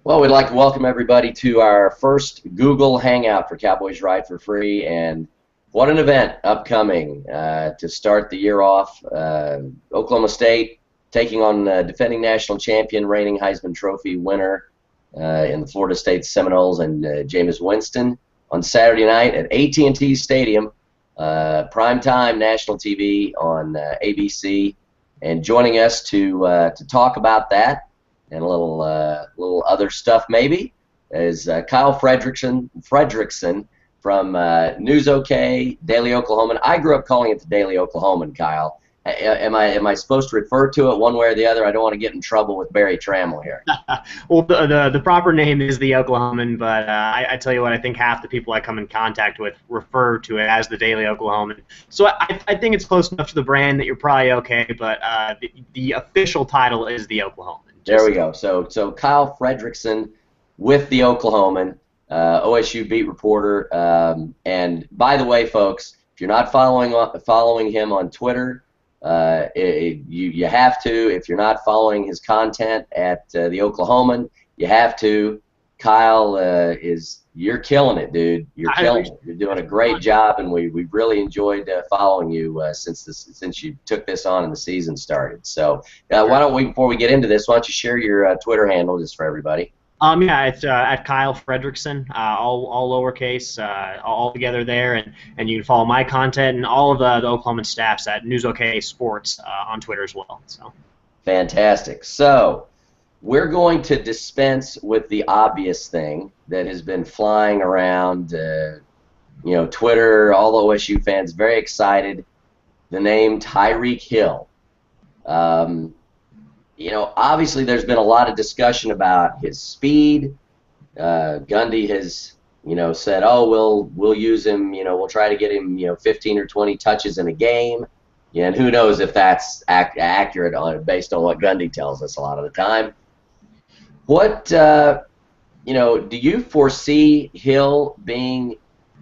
Well, we'd like to welcome everybody to our first Google Hangout for Cowboys Ride for Free, and what an event upcoming to start the year off. Oklahoma State taking on defending national champion, reigning Heisman Trophy winner in the Florida State Seminoles and Jameis Winston on Saturday night at AT&T Stadium, primetime national TV on ABC. And joining us to talk about that and a little other stuff maybe is Kyle Frederickson from NewsOk, Daily Oklahoman. I grew up calling it the Daily Oklahoman, Kyle. Am I supposed to refer to it one way or the other? I don't want to get in trouble with Barry Trammell here. Well, the proper name is the Oklahoman, but I tell you what, I think half the people I come in contact with refer to it as the Daily Oklahoman. So I think it's close enough to the brand that you're probably okay, but the official title is the Oklahoman. There we go. So Kyle Frederickson with the Oklahoman, OSU beat reporter. And by the way, folks, if you're not following him on Twitter, you have to. If you're not following his content at the Oklahoman, you have to. Kyle, you're killing it, dude. You're killing it. You're doing a great job, and we've really enjoyed following you since you took this on and the season started. So why don't we, before we get into this, why don't you share your Twitter handle just for everybody? Yeah, it's at Kyle Frederickson, all lowercase, all together there, and you can follow my content and all of the Oklahoma staffs at NewsOk Sports on Twitter as well. So fantastic. So we're going to dispense with the obvious thing that has been flying around, Twitter, all the OSU fans very excited, the name Tyreek Hill. Obviously there's been a lot of discussion about his speed. Gundy has, said, oh, we'll use him, we'll try to get him, 15 or 20 touches in a game. And who knows if that's accurate based on what Gundy tells us a lot of the time. What, do you foresee Hill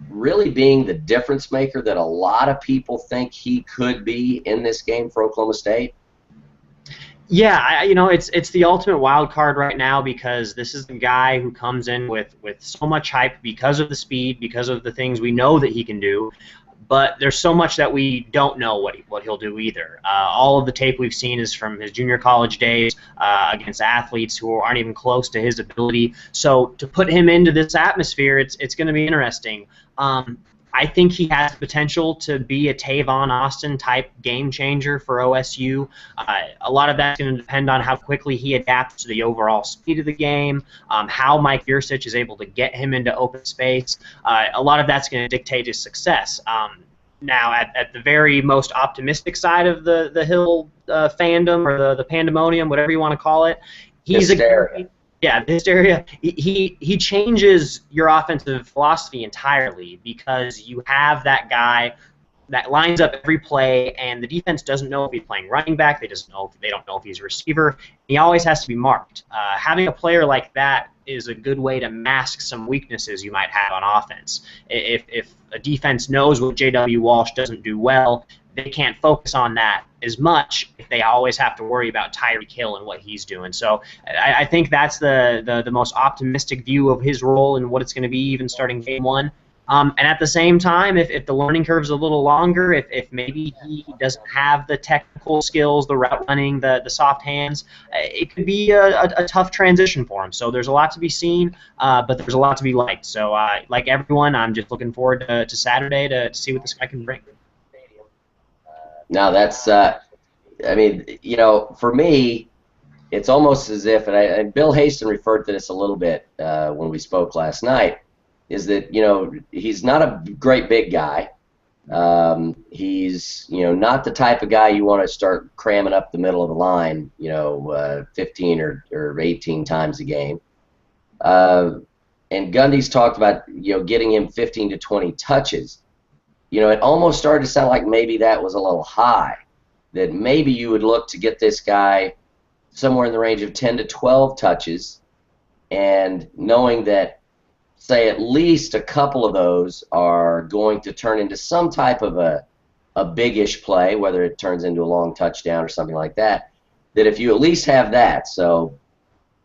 really being the difference maker that a lot of people think he could be in this game for Oklahoma State? Yeah, it's the ultimate wild card right now because this is the guy who comes in with so much hype because of the speed, because of the things we know that he can do. But there's so much that we don't know what he'll do either. All of the tape we've seen is from his junior college days against athletes who aren't even close to his ability. So to put him into this atmosphere, it's going to be interesting. I think he has the potential to be a Tavon Austin type game changer for OSU. A lot of that's going to depend on how quickly he adapts to the overall speed of the game, how Mike Yurcich is able to get him into open space. A lot of that's going to dictate his success. Now, at the very most optimistic side of the Hill fandom or the pandemonium, whatever you want to call it, he's hysteria. Yeah, the hysteria. He changes your offensive philosophy entirely because you have that guy that lines up every play, and the defense doesn't know if he's playing running back. They don't know if he's a receiver. He always has to be marked. Having a player like that is a good way to mask some weaknesses you might have on offense. If a defense knows what J.W. Walsh doesn't do well, they can't focus on that as much if they always have to worry about Tyreek Hill and what he's doing. So I think that's the most optimistic view of his role and what it's going to be even starting game one. And at the same time, if the learning curve is a little longer, if maybe he doesn't have the technical skills, the route running, the soft hands, it could be a tough transition for him. So there's a lot to be seen, but there's a lot to be liked. So like everyone, I'm just looking forward to Saturday to see what this guy can bring. Now that's, for me, it's almost as if, and Bill Haston referred to this a little bit when we spoke last night, is that, he's not a great big guy. He's, not the type of guy you want to start cramming up the middle of the line, 15 or 18 times a game. And Gundy's talked about, getting him 15 to 20 touches. It almost started to sound like maybe that was a little high, that maybe you would look to get this guy somewhere in the range of 10 to 12 touches, and knowing that, say, at least a couple of those are going to turn into some type of a big-ish play, whether it turns into a long touchdown or something like that, that if you at least have that, so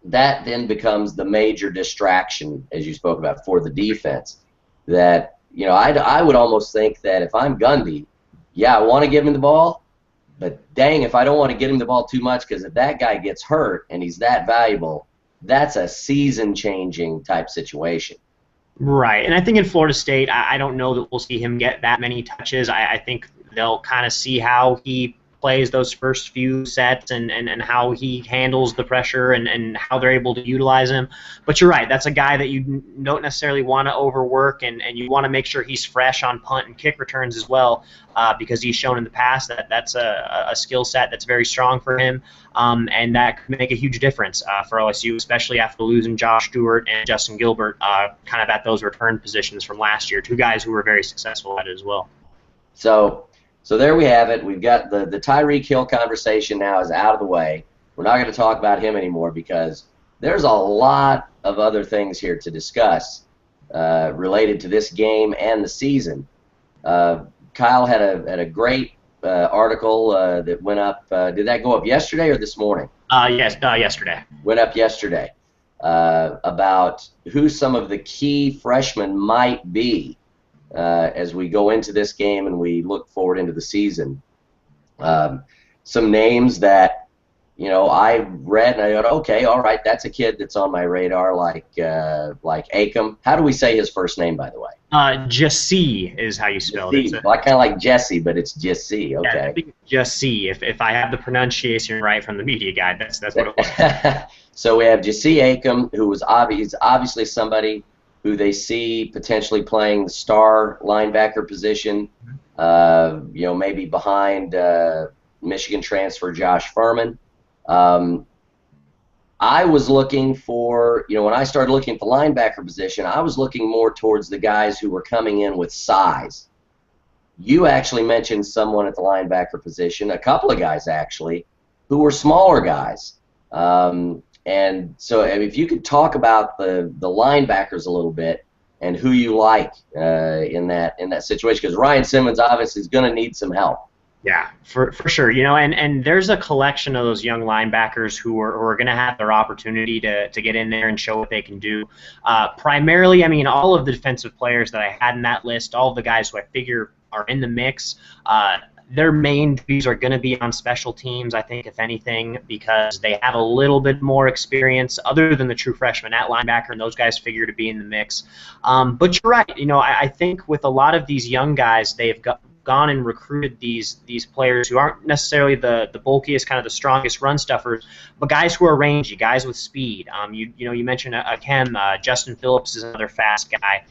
that then becomes the major distraction, as you spoke about, for the defense. That, I would almost think that if I'm Gundy, yeah, I want to give him the ball, but dang, if I don't want to get him the ball too much, because if that guy gets hurt and he's that valuable, that's a season-changing type situation. Right, and I think in Florida State, I don't know that we'll see him get that many touches. I think they'll kind of see how he plays those first few sets and how he handles the pressure and how they're able to utilize him. But you're right, that's a guy that you don't necessarily want to overwork, and you want to make sure he's fresh on punt and kick returns as well, because he's shown in the past that that's a skill set that's very strong for him, and that could make a huge difference for OSU, especially after losing Josh Stewart and Justin Gilbert kind of at those return positions from last year, two guys who were very successful at it as well. So there we have it. We've got the Tyreek Hill conversation now is out of the way. We're not going to talk about him anymore because there's a lot of other things here to discuss related to this game and the season. Kyle had a great article that went up. Did that go up yesterday or this morning? Yes, yesterday. Went up yesterday about who some of the key freshmen might be as we go into this game and we look forward into the season. Some names that I read and I thought, okay, all right, that's a kid that's on my radar, like Acom. How do we say his first name, by the way? Jesse is how you spell it. Well, I kind of like Jesse, but it's Jesse. Okay. Yeah, I think Jesse. If I have the pronunciation right from the media guide, that's what it was. So we have Jesse Acom, who was obviously somebody who they see potentially playing the star linebacker position, maybe behind Michigan transfer Josh Furman. I was looking for, when I started looking at the linebacker position, I was looking more towards the guys who were coming in with size. You actually mentioned someone at the linebacker position, a couple of guys actually, who were smaller guys. And so if you could talk about the linebackers a little bit and who you like in that situation, because Ryan Simmons obviously is going to need some help. Yeah, for sure. And there's a collection of those young linebackers who are going to have their opportunity to get in there and show what they can do. Primarily, all of the defensive players that I had in that list, all of the guys who I figure are in the mix, their main duties are going to be on special teams, I think, if anything, because they have a little bit more experience other than the true freshmen at linebacker, and those guys figure to be in the mix. But you're right. I think with a lot of these young guys, they've gone and recruited these players who aren't necessarily the bulkiest, kind of the strongest run stuffers, but guys who are rangy, guys with speed. You mentioned Akem, Justin Phillips is another fast guy.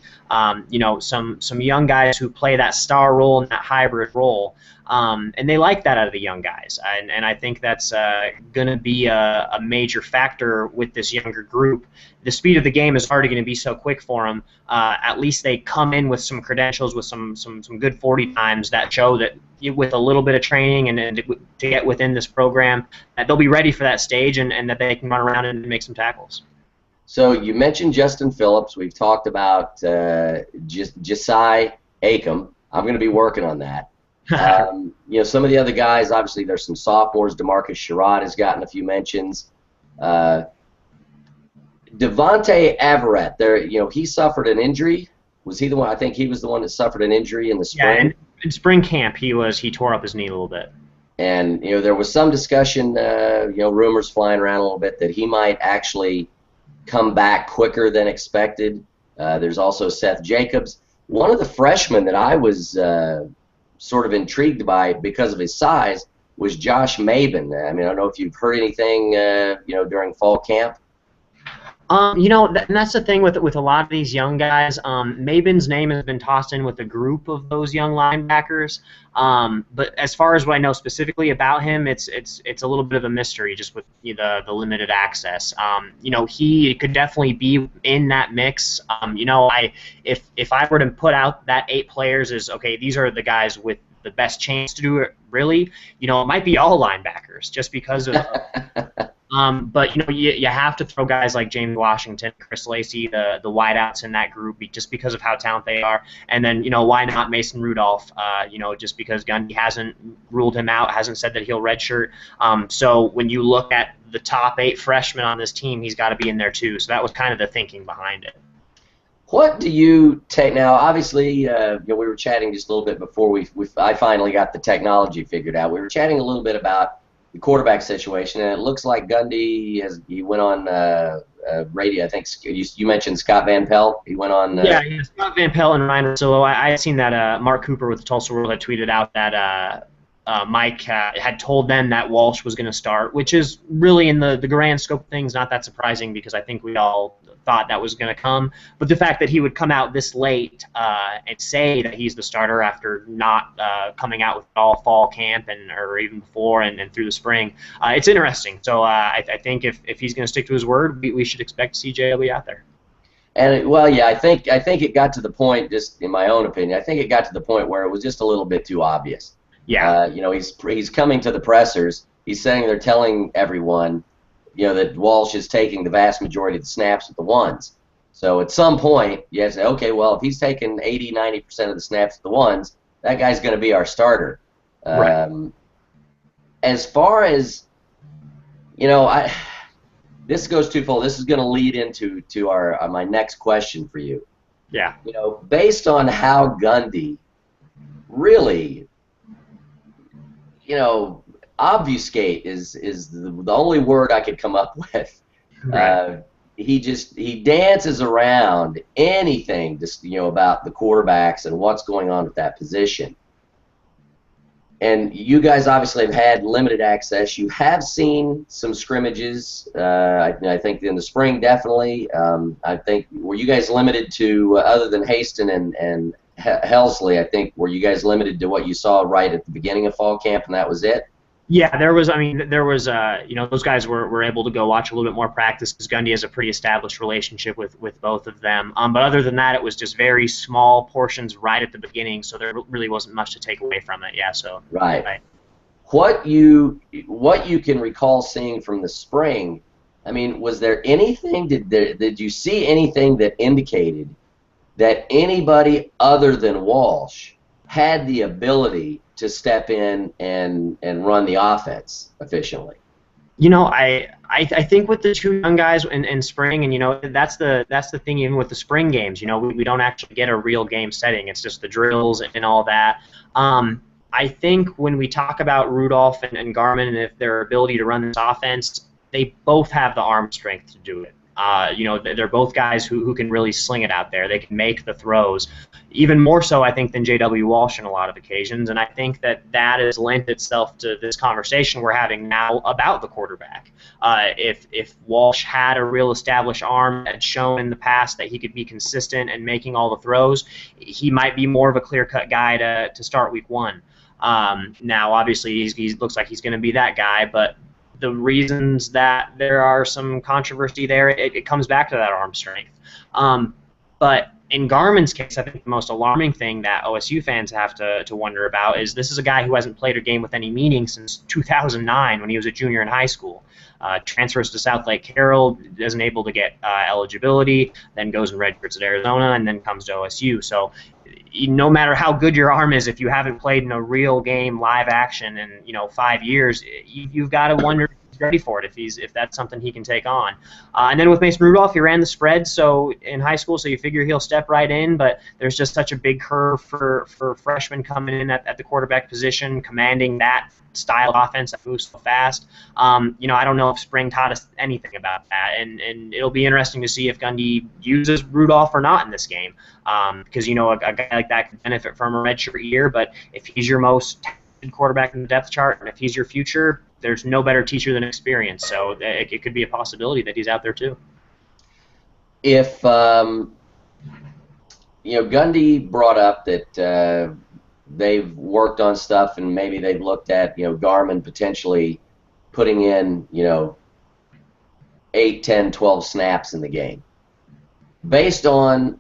Some young guys who play that star role and that hybrid role. And they like that out of the young guys, and I think that's going to be a major factor with this younger group. The speed of the game is already going to be so quick for them. At least they come in with some credentials, with some good 40 times that show that with a little bit of training and to get within this program, that they'll be ready for that stage and that they can run around and make some tackles. So you mentioned Justin Phillips. We've talked about Jesi Acom. I'm going to be working on that. Some of the other guys, obviously there's some sophomores. DeMarcus Sherrod has gotten a few mentions. Devontae Everett, he suffered an injury. Was he the one? I think he was the one that suffered an injury in the spring. Yeah, in spring camp he tore up his knee a little bit. And there was some discussion, rumors flying around a little bit that he might actually come back quicker than expected. There's also Seth Jacobs, one of the freshmen that I was sort of intrigued by because of his size was Josh Maben. I don't know if you've heard anything, during fall camp. And that's the thing with a lot of these young guys. Maben's name has been tossed in with a group of those young linebackers. But as far as what I know specifically about him, it's a little bit of a mystery just with the limited access. He could definitely be in that mix. If I were to put out that 8 players as, okay, these are the guys with the best chance to do it, really, it might be all linebackers just because of But you have to throw guys like James Washington, Chris Lacey, the wideouts in that group, just because of how talented they are. And then why not Mason Rudolph? Just because Gundy hasn't ruled him out, hasn't said that he'll redshirt. So when you look at the top 8 freshmen on this team, he's got to be in there too. So that was kind of the thinking behind it. What do you take now? Obviously, we were chatting just a little bit before I finally got the technology figured out. We were chatting a little bit about the quarterback situation, and it looks like Gundy he went on radio. I think you mentioned Scott Van Pelt. He went on. Yeah, Scott Van Pelt and Ryan Russillo. I had seen that Mark Cooper with the Tulsa World had tweeted out that Mike had told them that Walsh was going to start, which is really in the grand scope of things not that surprising because I think we all thought that was going to come. But the fact that he would come out this late and say that he's the starter after not coming out with all fall camp or even before and through the spring, it's interesting. So I think if he's going to stick to his word, we should expect to see JW out there. And I think it got to the point, just in my own opinion, I think it got to the point where it was just a little bit too obvious. Yeah. He's coming to the pressers. He's saying they're telling everyone, that Walsh is taking the vast majority of the snaps with the ones. So at some point, you have to say, okay, well, if he's taking 80, 90% of the snaps with the ones, that guy's going to be our starter. Right. As far as, this goes twofold. This is going to lead into my next question for you. Yeah. Based on how Gundy really, obfuscate is the only word I could come up with. Right. He dances around anything just about the quarterbacks and what's going on with that position. And you guys obviously have had limited access. You have seen some scrimmages. I think in the spring definitely. I think were you guys limited to other than Haston and Helsley? I think were you guys limited to what you saw right at the beginning of fall camp and that was it? Yeah, there was those guys were able to go watch a little bit more practice because Gundy has a pretty established relationship with both of them. But other than that, it was just very small portions right at the beginning, so there really wasn't much to take away from it. Yeah, so. Right. What you can recall seeing from the spring, I mean, was there anything, did you see anything that indicated that anybody other than Walsh had the ability to step in and run the offense efficiently? I think with the two young guys in spring, and that's the thing even with the spring games. We don't actually get a real game setting. It's just the drills and all that. I think when we talk about Rudolph and Garmin and if their ability to run this offense, they both have the arm strength to do it. They're both guys who can really sling it out there. They can make the throws, even more so, I think, than J.W. Walsh on a lot of occasions. And I think that has lent itself to this conversation we're having now about the quarterback. If Walsh had a real established arm, had shown in the past that he could be consistent and making all the throws, he might be more of a clear-cut guy to start week 1. Now, obviously, he looks like he's going to be that guy, but the reasons that there are some controversy there, it comes back to that arm strength. But in Garmin's case, I think the most alarming thing that OSU fans have to wonder about is this is a guy who hasn't played a game with any meaning since 2009 when he was a junior in high school. Transfers to South Lake Carroll, isn't able to get eligibility, then goes and redshirts at Arizona, and then comes to OSU. So no matter how good your arm is, if you haven't played in a real game, live action in 5 years, you've got to wonder if he's ready for it, if that's something he can take on. And then with Mason Rudolph, he ran the spread in high school, so you figure he'll step right in, but there's just such a big curve for freshmen coming in at the quarterback position, commanding that style of offense that moves so fast. I don't know if spring taught us anything about that, and it'll be interesting to see if Gundy uses Rudolph or not in this game, because a guy like that could benefit from a redshirt year, but if he's your most talented quarterback in the depth chart, and if he's your future, there's no better teacher than experience, so it could be a possibility that he's out there too. If Gundy brought up that they've worked on stuff and maybe they've looked at Garmin potentially putting in 8, 10, 12 snaps in the game. Based on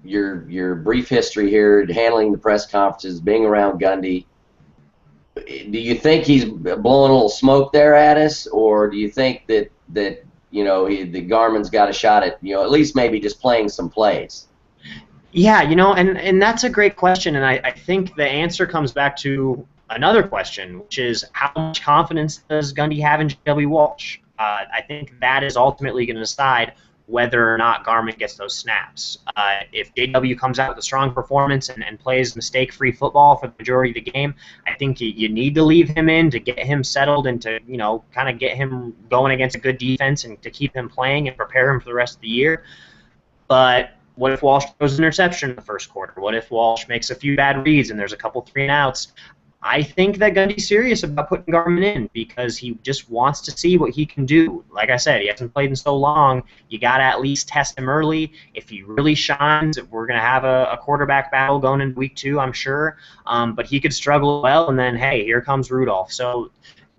your brief history here, handling the press conferences, being around Gundy, do you think he's blowing a little smoke there at us, or do you think that the Garmin's got a shot at at least maybe just playing some plays? Yeah, and that's a great question, and I think the answer comes back to another question, which is how much confidence does Gundy have in J.W. Walsh? I think that is ultimately going to decide whether or not Garmin gets those snaps. If J.W. comes out with a strong performance and plays mistake-free football for the majority of the game, I think you need to leave him in to get him settled and to kind of get him going against a good defense and to keep him playing and prepare him for the rest of the year. But what if Walsh throws an interception in the first quarter? What if Walsh makes a few bad reads and there's a couple 3-and-outs? I think that Gundy's serious about putting Garmin in because he just wants to see what he can do. Like I said, he hasn't played in so long. You got to at least test him early. If he really shines, we're going to have a quarterback battle going into week 2, I'm sure. But he could struggle well, and then, hey, here comes Rudolph. So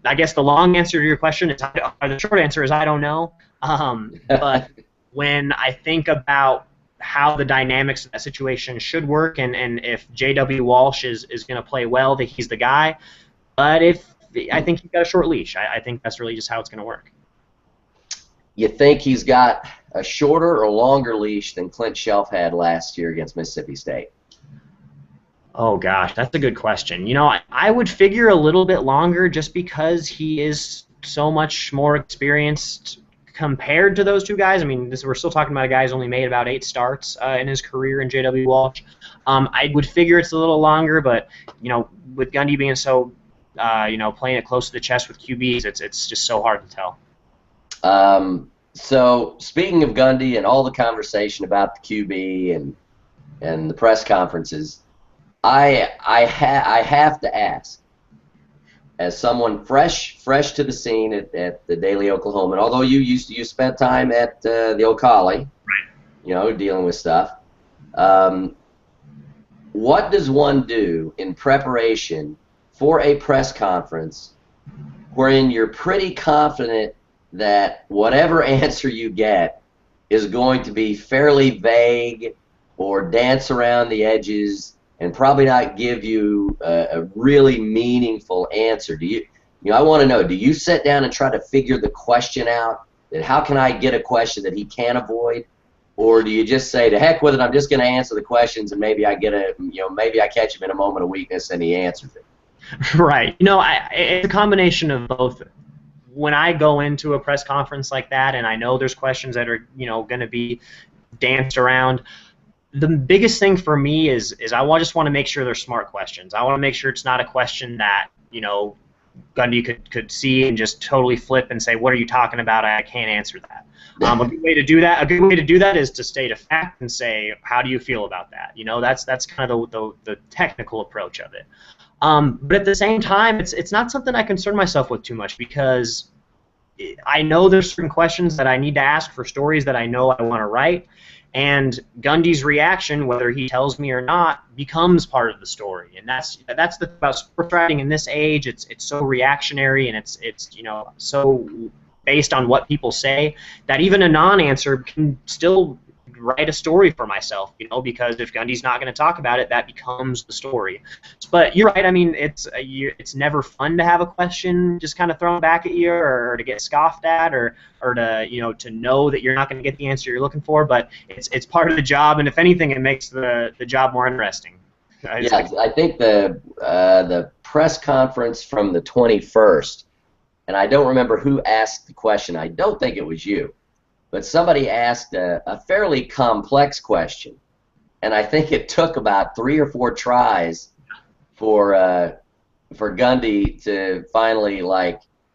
I guess the long answer to your question is, the short answer is I don't know. But when I think about how the dynamics of that situation should work, and if J.W. Walsh is going to play well, that he's the guy. But I think he's got a short leash. I think that's really just how it's going to work. You think he's got a shorter or longer leash than Clint Shelf had last year against Mississippi State? Oh, gosh, that's a good question. I would figure a little bit longer just because he is so much more experienced compared to those two guys. I mean, we're still talking about a guy who's only made about 8 starts in his career in J.W. Walsh. I would figure it's a little longer, but with Gundy being so, playing it close to the chest with QBs, it's just so hard to tell. So speaking of Gundy and all the conversation about the QB and the press conferences, I have to ask, as someone fresh to the scene at the Daily Oklahoman, although you spent time at the Ocali, right, dealing with stuff, what does one do in preparation for a press conference wherein you're pretty confident that whatever answer you get is going to be fairly vague or dance around the edges and probably not give you a really meaningful answer? I want to know, do you sit down and try to figure the question out? That how can I get a question that he can't avoid? Or do you just say, to heck with it, I'm just going to answer the questions, and maybe I maybe I catch him in a moment of weakness and he answers it? Right. It's a combination of both. When I go into a press conference like that and I know there's questions that are, going to be danced around, the biggest thing for me is I just want to make sure they're smart questions. I want to make sure it's not a question that, Gundy could see and just totally flip and say, what are you talking about? I can't answer that. A good way to do that is to state a fact and say, how do you feel about that? That's kind of the technical approach of it. But at the same time, it's not something I concern myself with too much, because I know there's certain questions that I need to ask for stories that I know I want to write, and Gundy's reaction, whether he tells me or not, becomes part of the story. And that's the thing about sports writing in this age. It's so reactionary, and it's so based on what people say that even a non-answer can still write a story for myself, because if Gundy's not going to talk about it, that becomes the story. But you're right. I mean, it's never fun to have a question just kind of thrown back at you, or to get scoffed at, or to know that you're not going to get the answer you're looking for. But it's part of the job, and if anything, it makes the job more interesting. Yeah, I think the press conference from the 21st, and I don't remember who asked the question. I don't think it was you. But somebody asked a fairly complex question, and I think it took about 3 or 4 tries for Gundy to finally,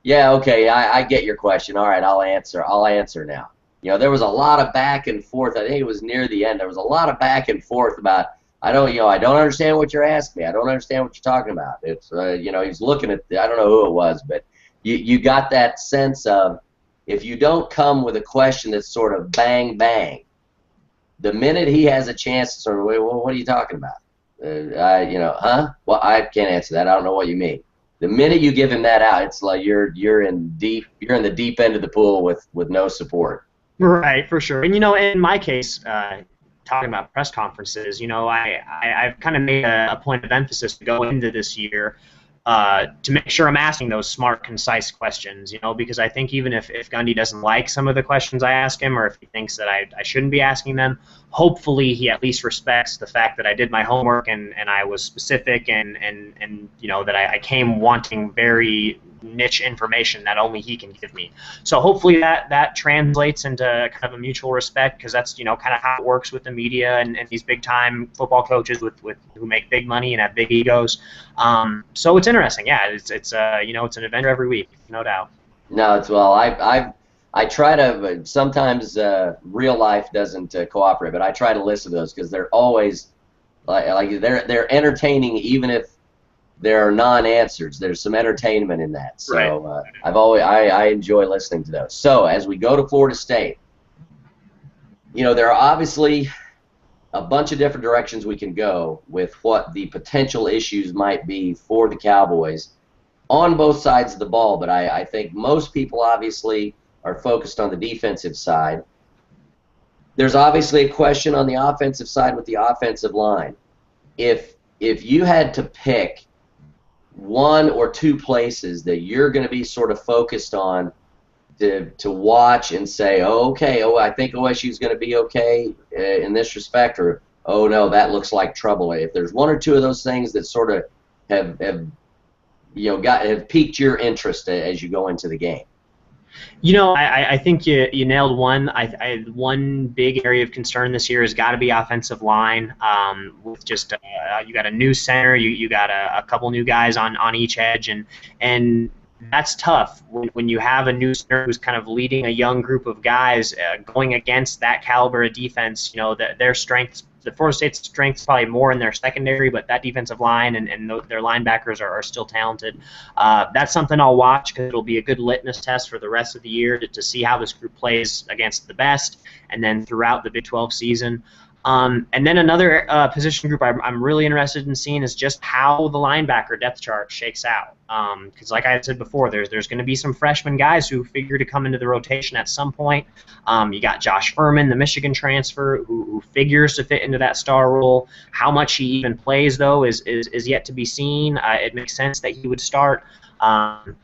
yeah, okay, I get your question. All right, I'll answer now. There was a lot of back and forth. I think it was near the end. There was a lot of back and forth about, I don't understand what you're asking me. I don't understand what you're talking about. It's he's looking at I don't know who it was, but you got that sense of, if you don't come with a question that's sort of bang, bang, the minute he has a chance to sort of, well, what are you talking about? Well, I can't answer that. I don't know what you mean. The minute you give him that out, it's like you're in the deep end of the pool with no support. Right, for sure. And in my case, talking about press conferences, I've kind of made a point of emphasis to go into this year to make sure I'm asking those smart, concise questions, because I think even if Gundy doesn't like some of the questions I ask him, or if he thinks that I shouldn't be asking them, hopefully he at least respects the fact that I did my homework and I was specific and that I came wanting very niche information that only he can give me. So hopefully that translates into kind of a mutual respect, because that's kind of how it works with the media and these big time football coaches with who make big money and have big egos. So it's interesting. Yeah, it's an adventure every week, no doubt. No, it's I try to sometimes real life doesn't cooperate, but I try to listen to those because they're always like they're entertaining, even if there are non-answers. There's some entertainment in that. So right. I enjoy listening to those. So as we go to Florida State, there are obviously a bunch of different directions we can go with what the potential issues might be for the Cowboys on both sides of the ball. But I think most people obviously are focused on the defensive side. There's obviously a question on the offensive side with the offensive line. If you had to pick one or two places that you're going to be sort of focused on to watch and say, I think OSU is going to be okay in this respect, or oh no, that looks like trouble. If there's one or two of those things that sort of have piqued your interest as you go into the game. I think you nailed one. One big area of concern this year has got to be offensive line. With just you got a new center, you got a couple new guys on each edge, and that's tough when you have a new center who's kind of leading a young group of guys going against that caliber of defense. Their strengths. The Florida State's strength's probably more in their secondary, but that defensive line and their linebackers are still talented. That's something I'll watch because it'll be a good litmus test for the rest of the year to see how this group plays against the best and then throughout the Big 12 season. And then another position group I'm really interested in seeing is just how the linebacker depth chart shakes out. Because like I said before, there's going to be some freshman guys who figure to come into the rotation at some point. You got Josh Furman, the Michigan transfer, who figures to fit into that star role. How much he even plays, though, is yet to be seen. It makes sense that he would start.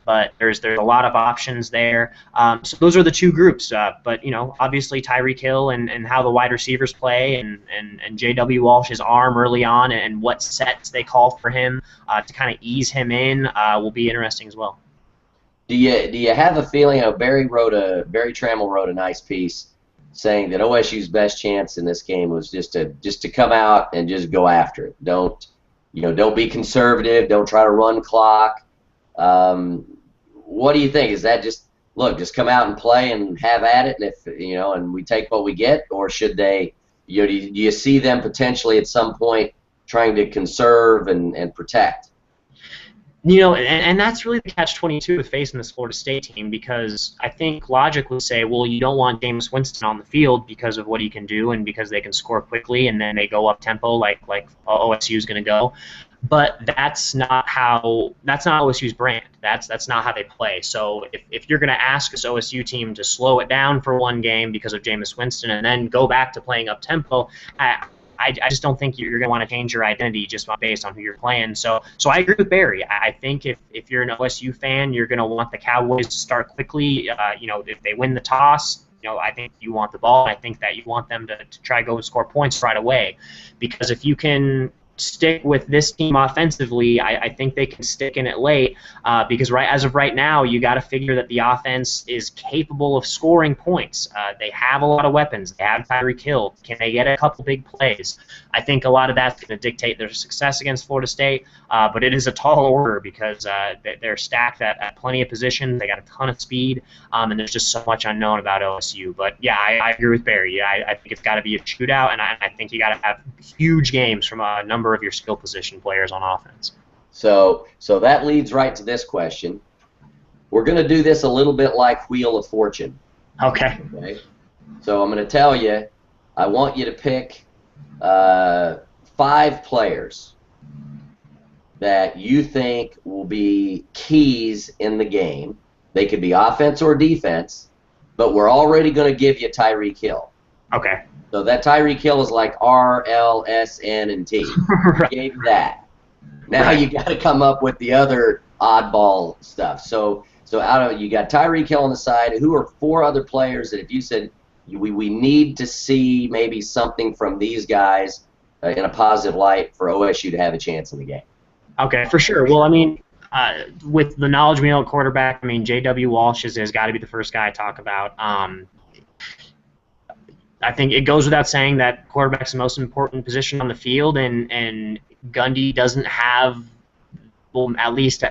But there's a lot of options there. So those are the two groups. But obviously Tyreek Hill and how the wide receivers play and J.W. Walsh's arm early on and what sets they call for him to kind of ease him in will be interesting as well. Do you have a feeling? Barry Trammell wrote a nice piece saying that OSU's best chance in this game was just to come out and just go after it. Don't be conservative. Don't try to run clock. What do you think? Is that just come out and play and have at it, and if and we take what we get, or should they? Do you see them potentially at some point trying to conserve and protect? And that's really the catch-22 with facing this Florida State team, because I think logic would say, well, you don't want Jameis Winston on the field because of what he can do and because they can score quickly and then they go up tempo like OSU is going to go. But that's not OSU's brand. That's not how they play. So if you're going to ask this OSU team to slow it down for one game because of Jameis Winston and then go back to playing up tempo, I just don't think you're going to want to change your identity just based on who you're playing. So I agree with Barry. I think if you're an OSU fan, you're going to want the Cowboys to start quickly. If they win the toss, I think you want the ball. I think that you want them to try to go and score points right away, because if you can stick with this team offensively, I think they can stick in it late because as of right now, you got to figure that the offense is capable of scoring points. They have a lot of weapons. They have Tyreek Hill. Can they get a couple big plays? I think a lot of that's going to dictate their success against Florida State, but it is a tall order because they're stacked at plenty of positions. They got a ton of speed, and there's just so much unknown about OSU. But yeah, I agree with Barry. I think it's got to be a shootout, and I think you got to have huge games from a number of your skill position players on offense. So that leads right to this question. We're going to do this a little bit like Wheel of Fortune. Okay. So I'm going to tell you, I want you to pick 5 players that you think will be keys in the game. They could be offense or defense, but we're already going to give you Tyreek Hill. Okay. So that Tyreek Hill is like R, L, S, N, and T. Right. Gave that. Now you got to come up with the other oddball stuff. So out of you got Tyreek Hill on the side. Who are 4 other players that if you said we need to see maybe something from these guys in a positive light for OSU to have a chance in the game? Okay, for sure. Well, I mean, with the knowledge we know at quarterback, I mean, J.W. Walsh has got to be the first guy I talk about. I think it goes without saying that quarterback's the most important position on the field, and Gundy doesn't have, well, at least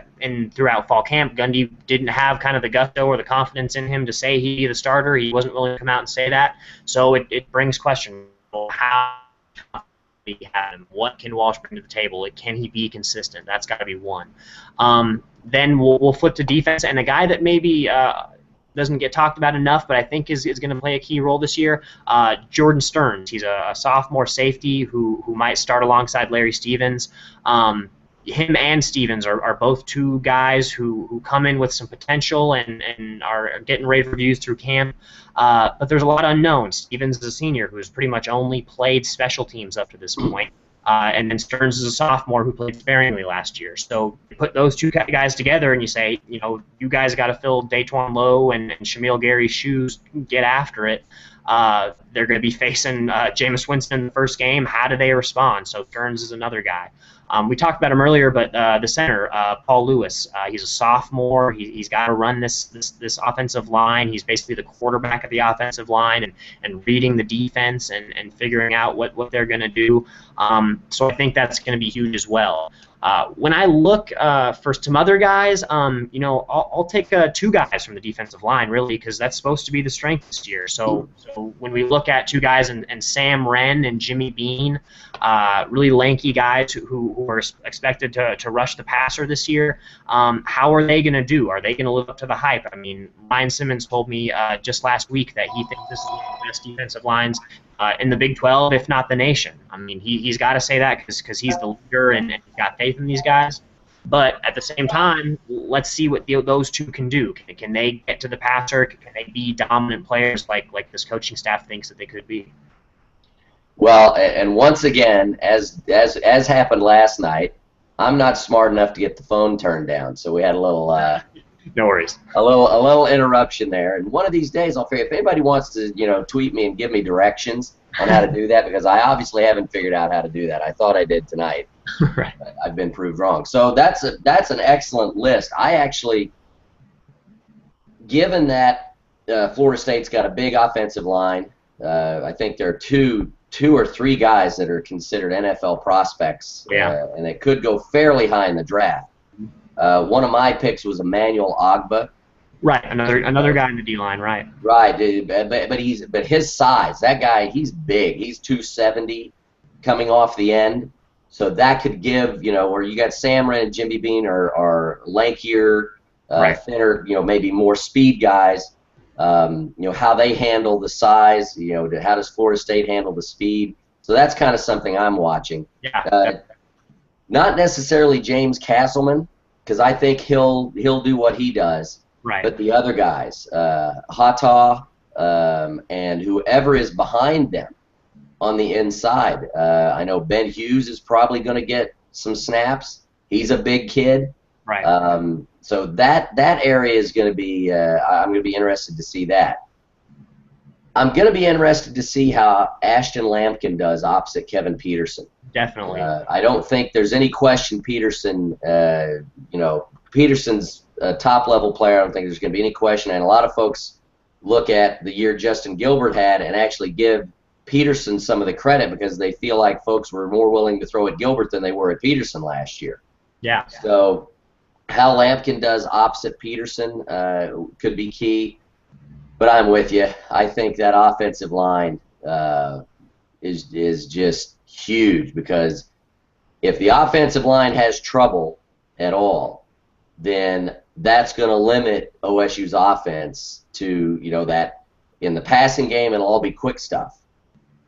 throughout fall camp, Gundy didn't have kind of the gusto or the confidence in him to say he'd be the starter. He wasn't willing to come out and say that. So it brings question, how he had him. What can Walsh bring to the table? Can he be consistent? That's got to be one. Then we'll flip to defense, and a guy that maybe doesn't get talked about enough, but I think is going to play a key role this year, Jordan Stearns. He's a sophomore safety who might start alongside Larry Stevens. Him and Stevens are both 2 guys who come in with some potential and are getting rave reviews through camp. But there's a lot of unknowns. Stevens is a senior who's pretty much only played special teams up to this point. And then Stearns is a sophomore who played sparingly last year. So you put those 2 guys together and you say, you guys got to fill Daquan Lowe and Shamil Gary's shoes, get after it. They're going to be facing Jameis Winston in the first game. How do they respond? So Stearns is another guy. We talked about him earlier, but the center, Paul Lewis, he's a sophomore. He's got to run this offensive line. He's basically the quarterback of the offensive line and reading the defense and figuring out what they're going to do. So I think that's going to be huge as well. When I look for some other guys, I'll take 2 guys from the defensive line, really, because that's supposed to be the strength this year. So when we look at 2 guys and Sam Wren and Jimmy Bean, really lanky guys who are expected to rush the passer this year, how are they going to do? Are they going to live up to the hype? I mean, Ryan Simmons told me just last week that he thinks this is one of the best defensive lines in the Big 12, if not the nation. I mean, he's got to say that because he's the leader and he's got faith in these guys. But at the same time, let's see what those 2 can do. Can they get to the passer? Can they be dominant players like this coaching staff thinks that they could be? Well, and once again, as happened last night, I'm not smart enough to get the phone turned down, so we had a little no worries. A little interruption there. And one of these days, I'll figure if anybody wants to, tweet me and give me directions on how to do that, because I obviously haven't figured out how to do that. I thought I did tonight. Right. I've been proved wrong. So that's an excellent list. I actually, given that Florida State's got a big offensive line, I think there are two or three guys that are considered NFL prospects, and it could go fairly high in the draft. One of my picks was Emmanuel Ogbah. Right, another guy in the D-line, right. Right, but his size, that guy, he's big. He's 270 coming off the end. So that could give, where you got Sam Wren and Jimmy Bean are lankier, thinner, maybe more speed guys. How they handle the size, how does Florida State handle the speed? So that's kind of something I'm watching. Yeah. Not necessarily James Castleman, because I think he'll do what he does. Right. But the other guys, Hata, and whoever is behind them on the inside. I know Ben Hughes is probably going to get some snaps. He's a big kid. Right. So that area is going to be, I'm going to be interested to see that. I'm going to be interested to see how Ashton Lampkin does opposite Kevin Peterson. Definitely. I don't think there's any question Peterson's a top-level player. I don't think there's going to be any question. And a lot of folks look at the year Justin Gilbert had and actually give Peterson some of the credit because they feel like folks were more willing to throw at Gilbert than they were at Peterson last year. Yeah. So how Lampkin does opposite Peterson could be key. But I'm with you. I think that offensive line is just huge because if the offensive line has trouble at all, then that's going to limit OSU's offense to, that in the passing game it'll all be quick stuff.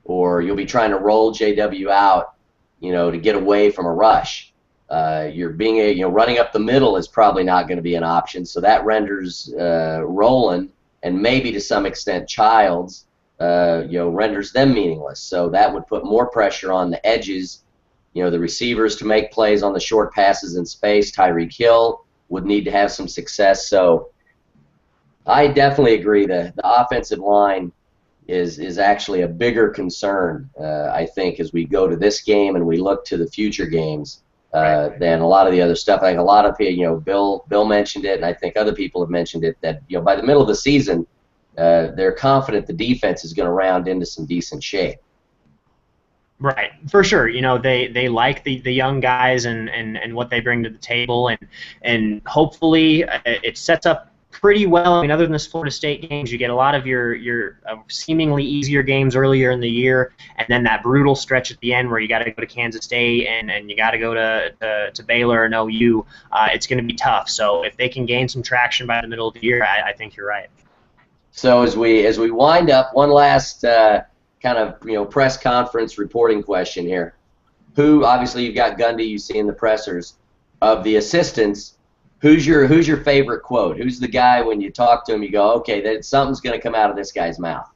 Or you'll be trying to roll JW out, to get away from a rush. Running up the middle is probably not going to be an option, so that renders Roland and maybe to some extent Childs, renders them meaningless. So that would put more pressure on the edges the receivers to make plays on the short passes in space. Tyreek Hill would need to have some success. So I definitely agree that the offensive line is actually a bigger concern, I think, as we go to this game and we look to the future games than a lot of the other stuff. I think a lot of people, Bill mentioned it, and I think other people have mentioned it, that by the middle of the season, they're confident the defense is going to round into some decent shape. Right, for sure. They like the young guys and what they bring to the table, and hopefully it sets up pretty well. I mean, other than the Florida State games, you get a lot of your seemingly easier games earlier in the year, and then that brutal stretch at the end where you got to go to Kansas State and you got to go to Baylor and OU. It's going to be tough. So if they can gain some traction by the middle of the year, I think you're right. So as we wind up, one last kind of press conference reporting question here. Who, obviously you've got Gundy, you see in the pressers. Of the assistants, who's your favorite quote? Who's the guy when you talk to him you go, okay, something's going to come out of this guy's mouth?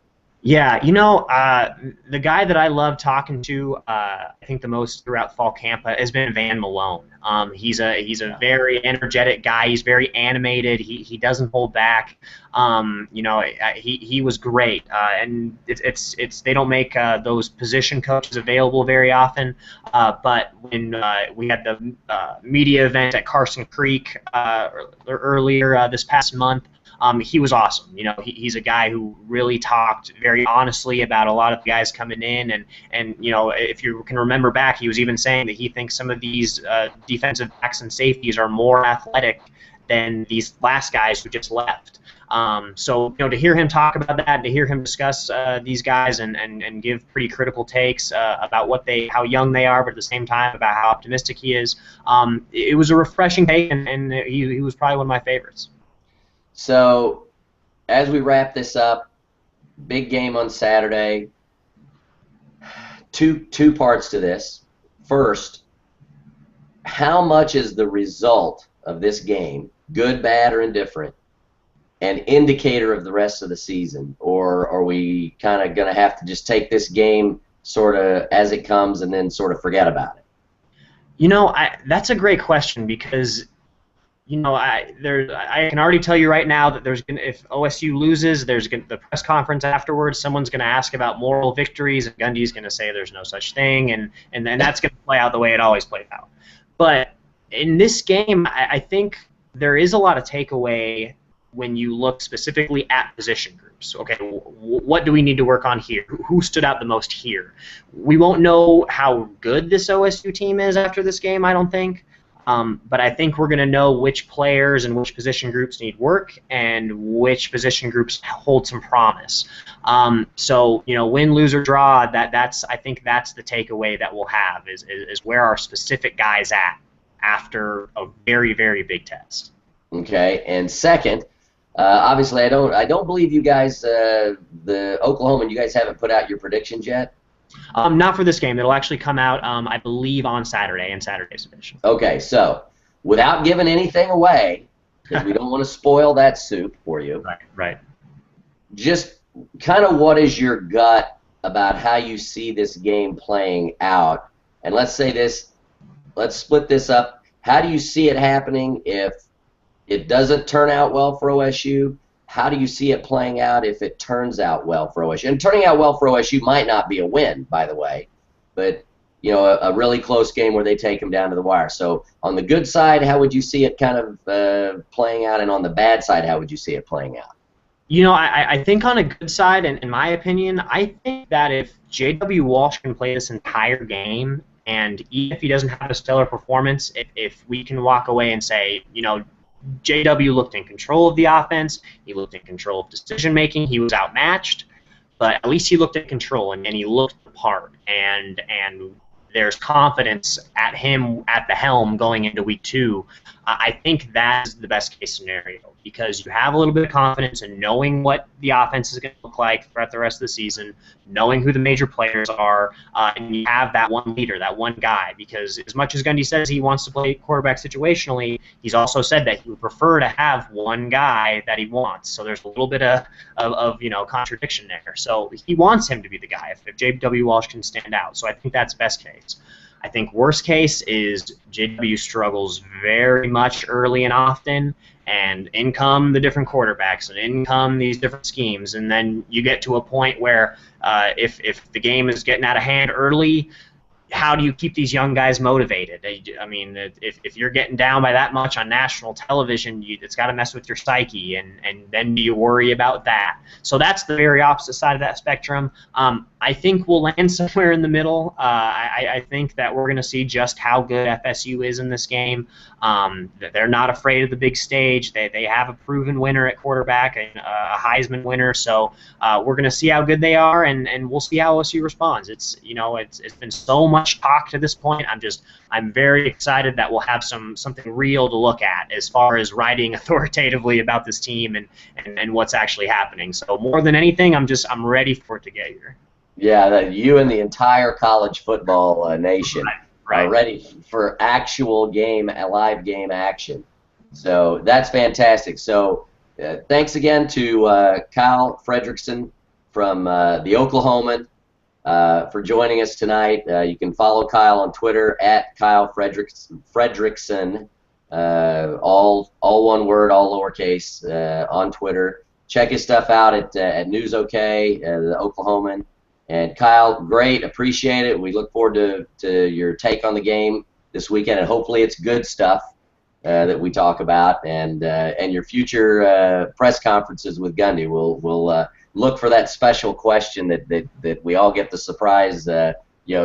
Yeah, the guy that I love talking to, I think the most throughout fall camp has been Van Malone. He's a very energetic guy. He's very animated. He doesn't hold back. He was great. And it's they don't make those position coaches available very often. But when we had the media event at Carson Creek earlier this past month. He was awesome. He's a guy who really talked very honestly about a lot of the guys coming in, and if you can remember back, he was even saying that he thinks some of these defensive backs and safeties are more athletic than these last guys who just left. So to hear him talk about that, to hear him discuss these guys and give pretty critical takes about how young they are, but at the same time about how optimistic he is, it was a refreshing take, and he was probably one of my favorites. So, as we wrap this up, big game on Saturday. Two parts to this. First, how much is the result of this game, good, bad, or indifferent, an indicator of the rest of the season? Or are we kind of going to have to just take this game sort of as it comes and then sort of forget about it? That's a great question because I can already tell you right now that if OSU loses, the press conference afterwards. Someone's going to ask about moral victories, and Gundy's going to say there's no such thing, and that's going to play out the way it always plays out. But in this game, I think there is a lot of takeaway when you look specifically at position groups. Okay, what do we need to work on here? Who stood out the most here? We won't know how good this OSU team is after this game, I don't think. But I think we're going to know which players and which position groups need work and which position groups hold some promise. So win, lose, or draw. I think that's the takeaway that we'll have is where are specific guys at after a very, very big test. Okay, and second, obviously I don't believe you guys, the Oklahoma, you guys haven't put out your predictions yet. Not for this game. It'll actually come out, I believe, on Saturday in Saturday's edition. Okay, so without giving anything away, because we don't want to spoil that soup for you. Right. Just kind of what is your gut about how you see this game playing out? And let's split this up. How do you see it happening if it doesn't turn out well for OSU? How do you see it playing out if it turns out well for OSU? And turning out well for OSU might not be a win, by the way, but a really close game where they take them down to the wire. So on the good side, how would you see it kind of playing out? And on the bad side, how would you see it playing out? I think on a good side, and in my opinion, I think that if J.W. Walsh can play this entire game, and even if he doesn't have a stellar performance, if we can walk away and say, J.W. looked in control of the offense. He looked in control of decision-making. He was outmatched, but at least he looked in control, and he looked the part. And there's confidence at him at the helm going into week 2. I think that's the best-case scenario because you have a little bit of confidence in knowing what the offense is going to look like throughout the rest of the season, knowing who the major players are, and you have that one leader, that one guy. Because as much as Gundy says he wants to play quarterback situationally, he's also said that he would prefer to have one guy that he wants. So there's a little bit of contradiction there. So he wants him to be the guy if J.W. Walsh can stand out. So I think that's best case. I think worst case is JW struggles very much early and often, and in come the different quarterbacks, and in come these different schemes, and then you get to a point where if the game is getting out of hand early, how do you keep these young guys motivated? I mean, if you're getting down by that much on national television, it's got to mess with your psyche, and then do you worry about that? So that's the very opposite side of that spectrum. I think we'll land somewhere in the middle. I think that we're going to see just how good FSU is in this game. They're not afraid of the big stage. They have a proven winner at quarterback, and a Heisman winner. So we're going to see how good they are, and we'll see how OSU responds. It's been so much talk to this point. I'm very excited that we'll have something real to look at as far as writing authoritatively about this team and what's actually happening. So more than anything, I'm ready for it to get here. Yeah, you and the entire college football nation Right. are ready for actual live game action. So that's fantastic. So thanks again to Kyle Frederickson from the Oklahoman for joining us tonight. You can follow Kyle on Twitter at Kyle Frederickson, all one word, all lowercase, on Twitter. Check his stuff out at NewsOk, the Oklahoman. And Kyle, great, appreciate it. We look forward to your take on the game this weekend, and hopefully it's good stuff that we talk about, and your future press conferences with Gundy. We'll look for that special question that we all get the surprise,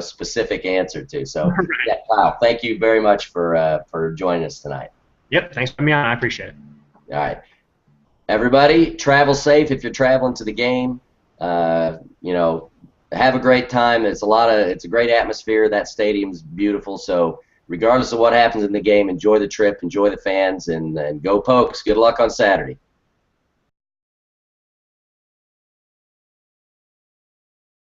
specific answer to. So, yeah, Kyle, thank you very much for joining us tonight. Yep, thanks for having me on. I appreciate it. All right, everybody, travel safe if you're traveling to the game. Have a great time. It's a great atmosphere. That stadium's beautiful. So regardless of what happens in the game, enjoy the trip, enjoy the fans, and go Pokes. Good luck on Saturday.